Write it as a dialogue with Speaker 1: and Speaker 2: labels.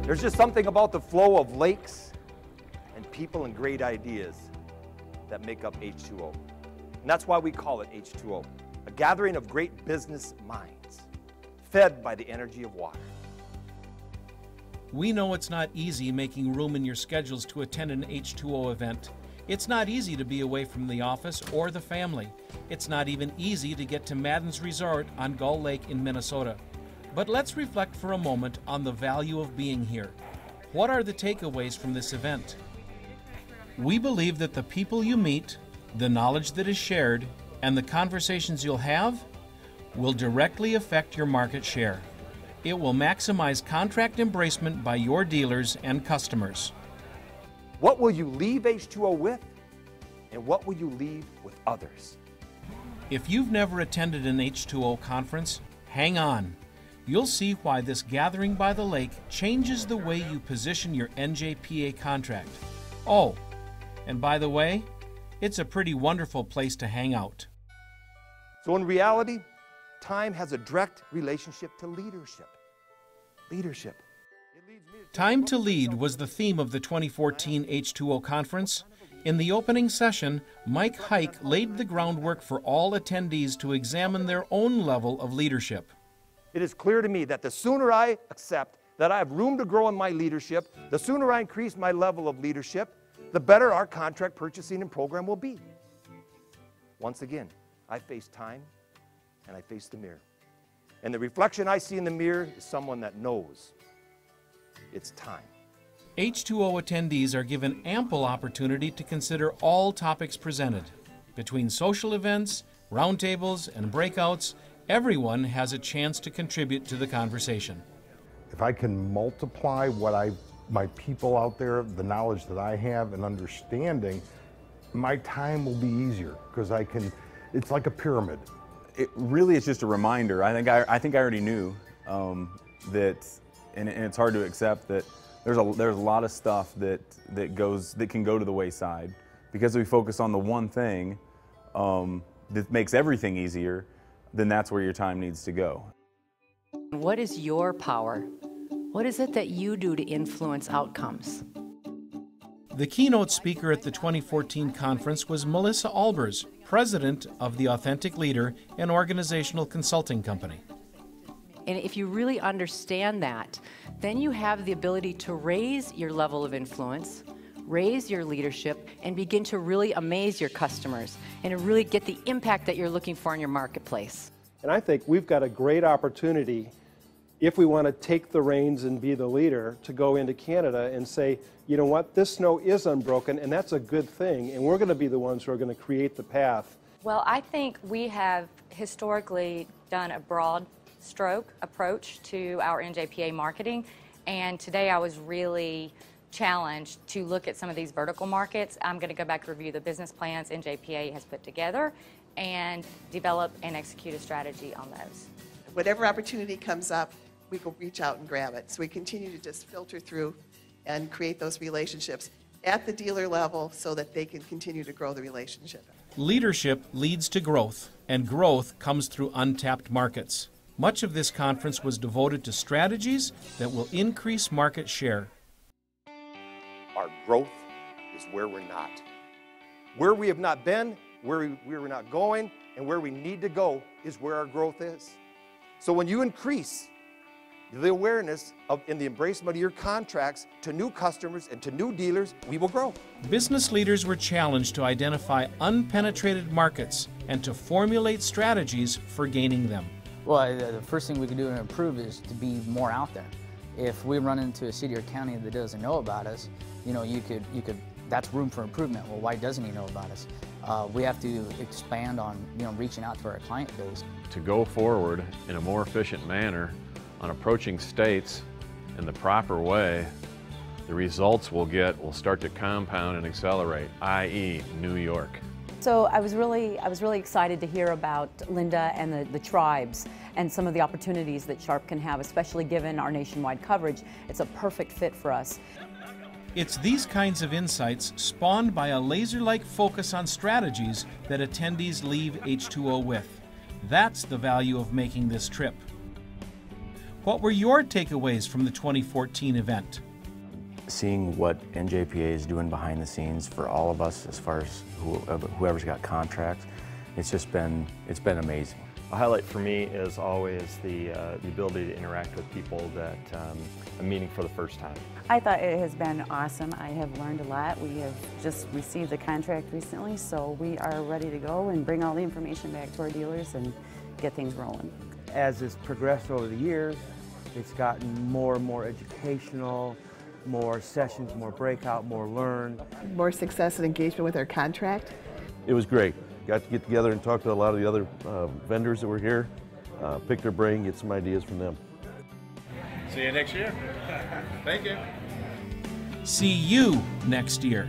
Speaker 1: There's just something about the flow of lakes and people and great ideas that make up H2O. And that's why we call it H2O, a gathering of great business minds, fed by the energy of water.
Speaker 2: We know it's not easy making room in your schedules to attend an H2O event. It's not easy to be away from the office or the family. It's not even easy to get to Madden's Resort on Gull Lake in Minnesota. But let's reflect for a moment on the value of being here. What are the takeaways from this event? We believe that the people you meet, the knowledge that is shared, and the conversations you'll have will directly affect your market share. It will maximize contract embracement by your dealers and customers.
Speaker 1: What will you leave H2O with, and what will you leave with others?
Speaker 2: If you've never attended an H2O conference, hang on. You'll see why this gathering by the lake changes the way you position your NJPA contract. Oh, and by the way, it's a pretty wonderful place to hang out.
Speaker 1: So in reality, time has a direct relationship to leadership. Leadership.
Speaker 2: Time to Lead was the theme of the 2014 H2O conference. In the opening session, Mike Hike laid the groundwork for all attendees to examine their own level of leadership.
Speaker 1: It is clear to me that the sooner I accept that I have room to grow in my leadership, the sooner I increase my level of leadership, the better our contract purchasing and program will be. Once again, I face time and I face the mirror. And the reflection I see in the mirror is someone that knows it's time.
Speaker 2: H2O attendees are given ample opportunity to consider all topics presented. Between social events, roundtables, and breakouts, everyone has a chance to contribute to the conversation.
Speaker 3: If I can multiply my people out there, the knowledge that I have and understanding, my time will be easier because it's like a pyramid.
Speaker 4: It really is just a reminder. I think I already knew that, and it's hard to accept that there's a lot of stuff that can go to the wayside because we focus on the one thing that makes everything easier. Then that's where your time needs to go.
Speaker 5: What is your power? What is it that you do to influence outcomes?
Speaker 2: The keynote speaker at the 2014 conference was Melissa Albers, president of The Authentic Leader, an organizational consulting company.
Speaker 5: And if you really understand that, then you have the ability to raise your level of influence, raise your leadership, and begin to really amaze your customers and to really get the impact that you're looking for in your marketplace.
Speaker 6: And I think we've got a great opportunity, if we want to take the reins and be the leader, to go into Canada and say, you know what, this snow is unbroken, and that's a good thing, and we're going to be the ones who are going to create the path.
Speaker 7: Well, I think we have historically done a broad stroke approach to our NJPA marketing, and today I was really challenged to look at some of these vertical markets. I'm going to go back and review the business plans NJPA has put together and develop and execute a strategy on those.
Speaker 8: Whatever opportunity comes up, we go reach out and grab it. So we continue to just filter through and create those relationships at the dealer level so that they can continue to grow the relationship.
Speaker 2: Leadership leads to growth, and growth comes through untapped markets. Much of this conference was devoted to strategies that will increase market share.
Speaker 1: Our growth is where we're not. Where we have not been, where we're not going, and where we need to go is where our growth is. So when you increase the awareness in the embracement of your contracts to new customers and to new dealers, we will grow.
Speaker 2: Business leaders were challenged to identify unpenetrated markets and to formulate strategies for gaining them.
Speaker 9: Well, the first thing we can do to improve is to be more out there. If we run into a city or county that doesn't know about us, that's room for improvement. Well, why doesn't he know about us? We have to expand on, reaching out to our client base.
Speaker 10: To go forward in a more efficient manner on approaching states in the proper way, the results we'll get will start to compound and accelerate, i.e. New York.
Speaker 11: So I was really excited to hear about Linda and the tribes and some of the opportunities that Sharp can have, especially given our nationwide coverage. It's a perfect fit for us.
Speaker 2: It's these kinds of insights spawned by a laser-like focus on strategies that attendees leave H2O with. That's the value of making this trip. What were your takeaways from the 2014 event?
Speaker 12: Seeing what NJPA is doing behind the scenes for all of us as far as whoever's got contracts, it's been amazing.
Speaker 13: A highlight for me is always the ability to interact with people that I'm meeting for the first time.
Speaker 14: I thought it has been awesome. I have learned a lot. We have just received the contract recently, so we are ready to go and bring all the information back to our dealers and get things rolling.
Speaker 15: As it's progressed over the years, it's gotten more and more educational, more sessions, more breakout, more learn.
Speaker 8: More success and engagement with our contract.
Speaker 16: It was great. Got to get together and talk to a lot of the other vendors that were here, pick their brain, get some ideas from them.
Speaker 10: See you next year. Thank you.
Speaker 2: See you next year.